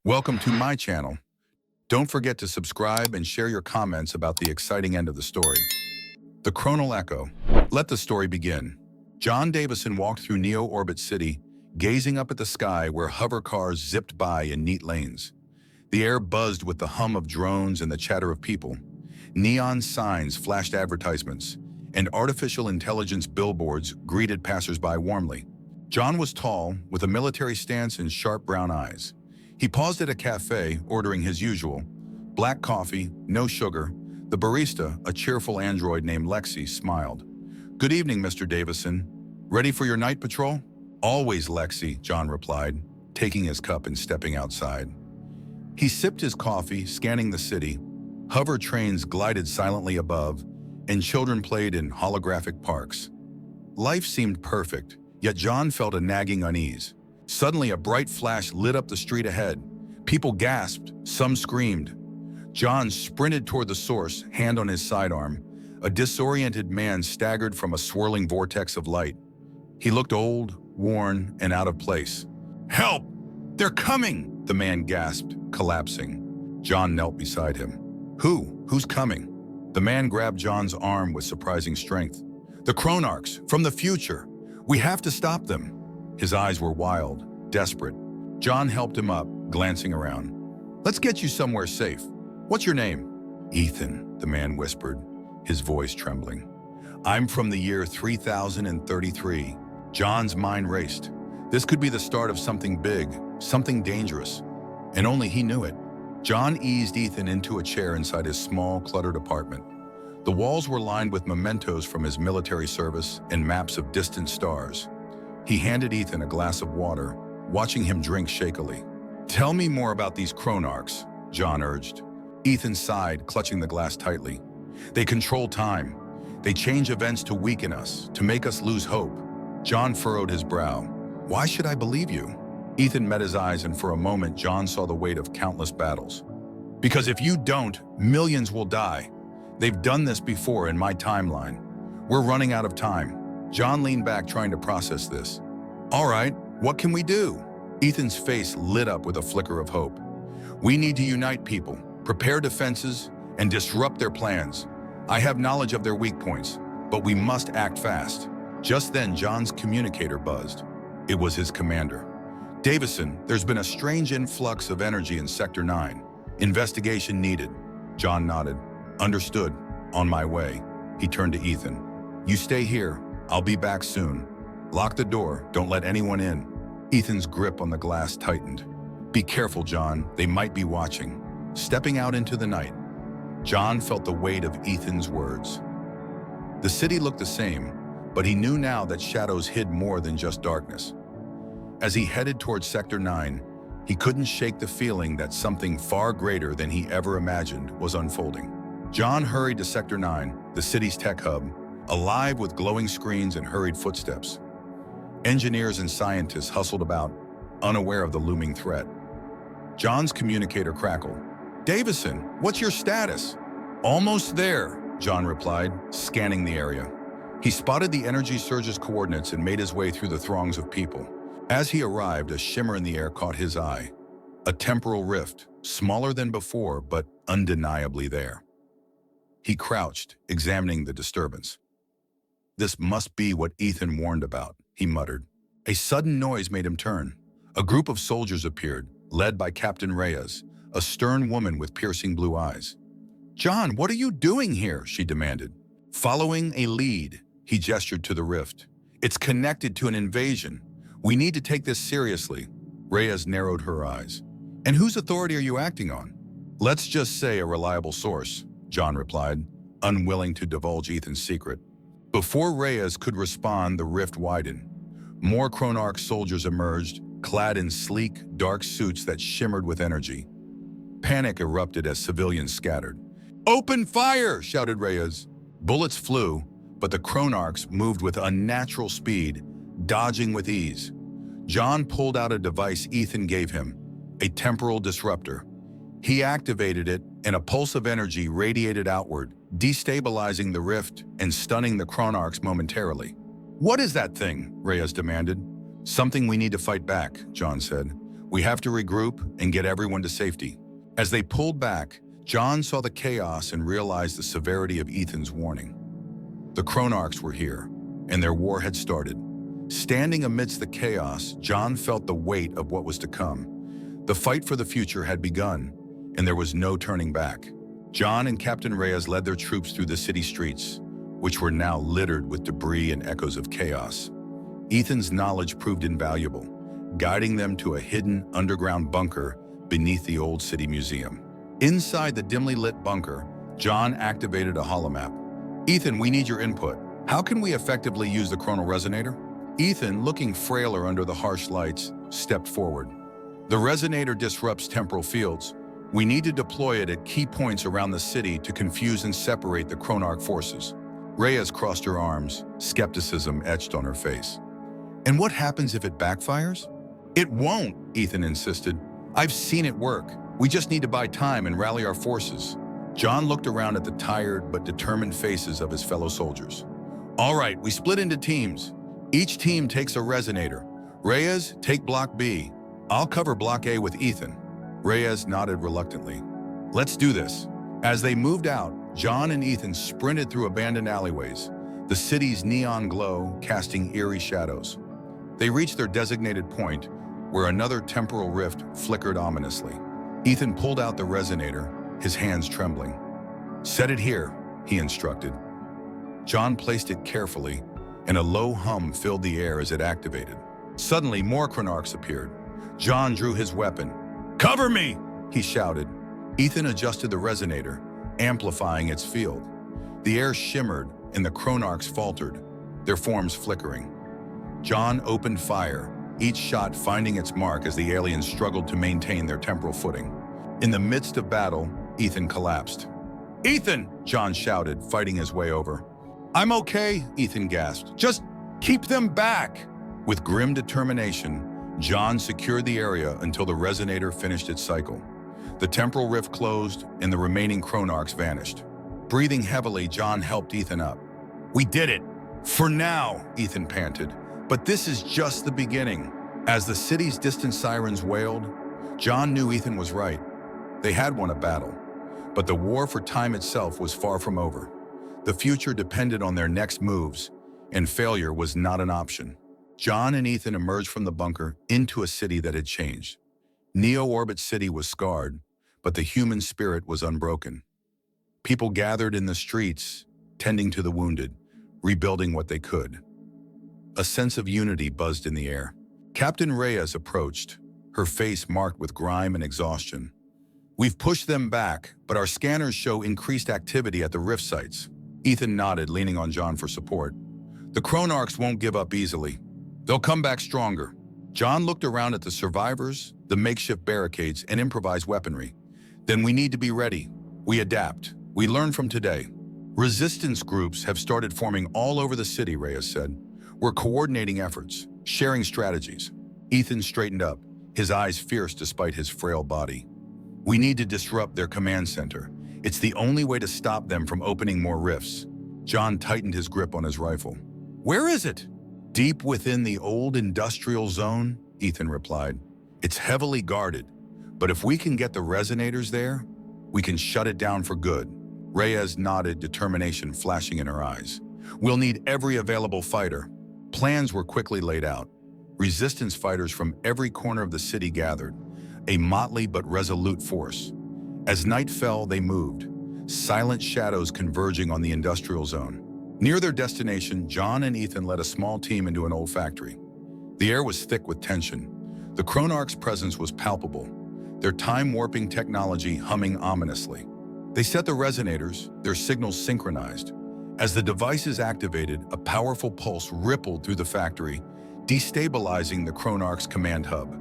Welcome to my channel. Don't forget to subscribe and share your comments about the exciting end of the story. The Chronal Echo. Let the story begin. John Davison walked through Neo-Orbit City, gazing up at the sky where hover cars zipped by in neat lanes. The air buzzed with the hum of drones and the chatter of people. Neon signs flashed advertisements, and artificial intelligence billboards greeted passersby warmly. John was tall, with a military stance and sharp brown eyes. He paused at a cafe, ordering his usual. Black coffee, no sugar. The barista, a cheerful android named Lexi, smiled. "Good evening, Mr. Davison. Ready for your night patrol?" "Always, Lexi," John replied, taking his cup and stepping outside. He sipped his coffee, scanning the city. Hover trains glided silently above, and children played in holographic parks. Life seemed perfect, yet John felt a nagging unease. Suddenly, a bright flash lit up the street ahead. People gasped, some screamed. John sprinted toward the source, hand on his sidearm. A disoriented man staggered from a swirling vortex of light. He looked old, worn, and out of place. "Help! They're coming!" the man gasped, collapsing. John knelt beside him. Who's coming?" The man grabbed John's arm with surprising strength. "The Chronarchs, from the future. We have to stop them." His eyes were wild, desperate. John helped him up, glancing around. "Let's get you somewhere safe. What's your name?" "Ethan," the man whispered, his voice trembling. "I'm from the year 3033. John's mind raced. This could be the start of something big, something dangerous. And only he knew it. John eased Ethan into a chair inside his small, cluttered apartment. The walls were lined with mementos from his military service and maps of distant stars. He handed Ethan a glass of water, watching him drink shakily. "Tell me more about these Chronarchs," John urged. Ethan sighed, clutching the glass tightly. "They control time. They change events to weaken us, to make us lose hope." John furrowed his brow. "Why should I believe you?" Ethan met his eyes, and for a moment, John saw the weight of countless battles. "Because if you don't, millions will die. They've done this before in my timeline. We're running out of time." John leaned back, trying to process this. "All right, what can we do?" Ethan's face lit up with a flicker of hope. "We need to unite people, prepare defenses, and disrupt their plans. I have knowledge of their weak points, but we must act fast." Just then, John's communicator buzzed. It was his commander. "Davison, there's been a strange influx of energy in Sector 9. Investigation needed." John nodded. "Understood. On my way." He turned to Ethan. "You stay here. I'll be back soon. Lock the door. Don't let anyone in." Ethan's grip on the glass tightened. "Be careful, John. They might be watching." Stepping out into the night, John felt the weight of Ethan's words. The city looked the same, but he knew now that shadows hid more than just darkness. As he headed towards Sector 9, he couldn't shake the feeling that something far greater than he ever imagined was unfolding. John hurried to Sector 9, the city's tech hub, alive with glowing screens and hurried footsteps. Engineers and scientists hustled about, unaware of the looming threat. John's communicator crackled. "Davison, what's your status?" "Almost there," John replied, scanning the area. He spotted the energy surge's coordinates and made his way through the throngs of people. As he arrived, a shimmer in the air caught his eye. A temporal rift, smaller than before, but undeniably there. He crouched, examining the disturbance. "This must be what Ethan warned about," he muttered. A sudden noise made him turn. A group of soldiers appeared, led by Captain Reyes, a stern woman with piercing blue eyes. "John, what are you doing here?" she demanded. "Following a lead," he gestured to the rift. "It's connected to an invasion. We need to take this seriously." Reyes narrowed her eyes. "And whose authority are you acting on?" "Let's just say a reliable source," John replied, unwilling to divulge Ethan's secret. Before Reyes could respond, the rift widened. More Chronarch soldiers emerged, clad in sleek, dark suits that shimmered with energy. Panic erupted as civilians scattered. "Open fire!" shouted Reyes. Bullets flew, but the Chronarchs moved with unnatural speed, dodging with ease. John pulled out a device Ethan gave him, a temporal disruptor. He activated it, and a pulse of energy radiated outward, destabilizing the rift and stunning the Chronarchs momentarily. "What is that thing?" Reyes demanded. "Something we need to fight back," John said. We have to regroup and get everyone to safety. As they pulled back, John saw the chaos and realized the severity of Ethan's warning. The Chronarchs were here, and their war had started. Standing amidst the chaos, John felt the weight of what was to come. The fight for the future had begun, and there was no turning back. John and Captain Reyes led their troops through the city streets, which were now littered with debris and echoes of chaos. Ethan's knowledge proved invaluable, guiding them to a hidden underground bunker beneath the old city museum. Inside the dimly lit bunker, John activated a holomap. "Ethan, we need your input. How can we effectively use the chronal resonator?" Ethan, looking frailer under the harsh lights, stepped forward. "The resonator disrupts temporal fields. We need to deploy it at key points around the city to confuse and separate the Chronarch forces." Reyes crossed her arms, skepticism etched on her face. "And what happens if it backfires?" "It won't," Ethan insisted. "I've seen it work. We just need to buy time and rally our forces." John looked around at the tired but determined faces of his fellow soldiers. "All right, we split into teams. Each team takes a resonator. Reyes, take Block B. I'll cover Block A with Ethan." Reyes nodded reluctantly. "Let's do this." As they moved out, John and Ethan sprinted through abandoned alleyways, the city's neon glow casting eerie shadows. They reached their designated point, where another temporal rift flickered ominously. Ethan pulled out the resonator, his hands trembling. "Set it here," he instructed. John placed it carefully, and a low hum filled the air as it activated. Suddenly, more Chronarchs appeared. John drew his weapon. "Cover me!" he shouted. Ethan adjusted the resonator, amplifying its field. The air shimmered, and the Chronarchs faltered, their forms flickering. John opened fire, each shot finding its mark as the aliens struggled to maintain their temporal footing. In the midst of battle, Ethan collapsed. "Ethan!" John shouted, fighting his way over. "I'm okay," Ethan gasped. "Just keep them back!" With grim determination, John secured the area until the resonator finished its cycle. The temporal rift closed, and the remaining Chronarchs vanished. Breathing heavily, John helped Ethan up. "We did it! For now," Ethan panted. "But this is just the beginning." As the city's distant sirens wailed, John knew Ethan was right. They had won a battle, but the war for time itself was far from over. The future depended on their next moves, and failure was not an option. John and Ethan emerged from the bunker into a city that had changed. Neo-Orbit City was scarred, but the human spirit was unbroken. People gathered in the streets, tending to the wounded, rebuilding what they could. A sense of unity buzzed in the air. Captain Reyes approached, her face marked with grime and exhaustion. "We've pushed them back, but our scanners show increased activity at the rift sites." Ethan nodded, leaning on John for support. "The Chronarchs won't give up easily. They'll come back stronger." John looked around at the survivors, the makeshift barricades, and improvised weaponry. "Then we need to be ready. We adapt. We learn from today." "Resistance groups have started forming all over the city," Reyes said. "We're coordinating efforts, sharing strategies." Ethan straightened up, his eyes fierce despite his frail body. "We need to disrupt their command center. It's the only way to stop them from opening more rifts." John tightened his grip on his rifle. "Where is it?" "Deep within the old industrial zone," Ethan replied. "It's heavily guarded, but if we can get the resonators there, we can shut it down for good." Reyes nodded, determination flashing in her eyes. "We'll need every available fighter." Plans were quickly laid out. Resistance fighters from every corner of the city gathered, a motley but resolute force. As night fell, they moved, silent shadows converging on the industrial zone. Near their destination, John and Ethan led a small team into an old factory. The air was thick with tension. The Chronarchs' presence was palpable, their time-warping technology humming ominously. They set the resonators, their signals synchronized. As the devices activated, a powerful pulse rippled through the factory, destabilizing the Chronarchs' command hub.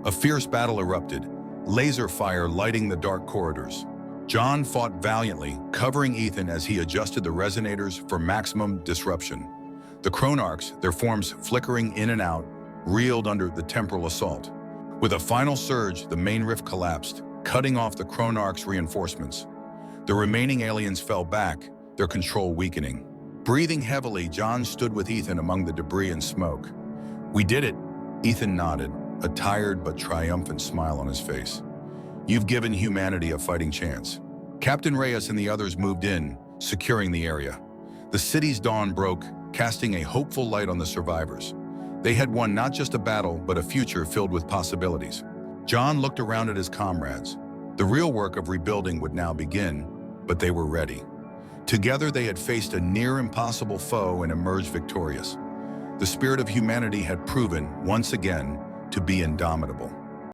A fierce battle erupted, laser fire lighting the dark corridors. John fought valiantly, covering Ethan as he adjusted the resonators for maximum disruption. The Chronarchs, their forms flickering in and out, reeled under the temporal assault. With a final surge, the main rift collapsed, cutting off the Chronarchs' reinforcements. The remaining aliens fell back, their control weakening. Breathing heavily, John stood with Ethan among the debris and smoke. "We did it," Ethan nodded, a tired but triumphant smile on his face. You've given humanity a fighting chance. Captain Reyes and the others moved in, securing the area. The city's dawn broke, casting a hopeful light on the survivors. They had won not just a battle, but a future filled with possibilities. John looked around at his comrades. The real work of rebuilding would now begin, but they were ready. Together they had faced a near-impossible foe and emerged victorious. The spirit of humanity had proven, once again, to be indomitable.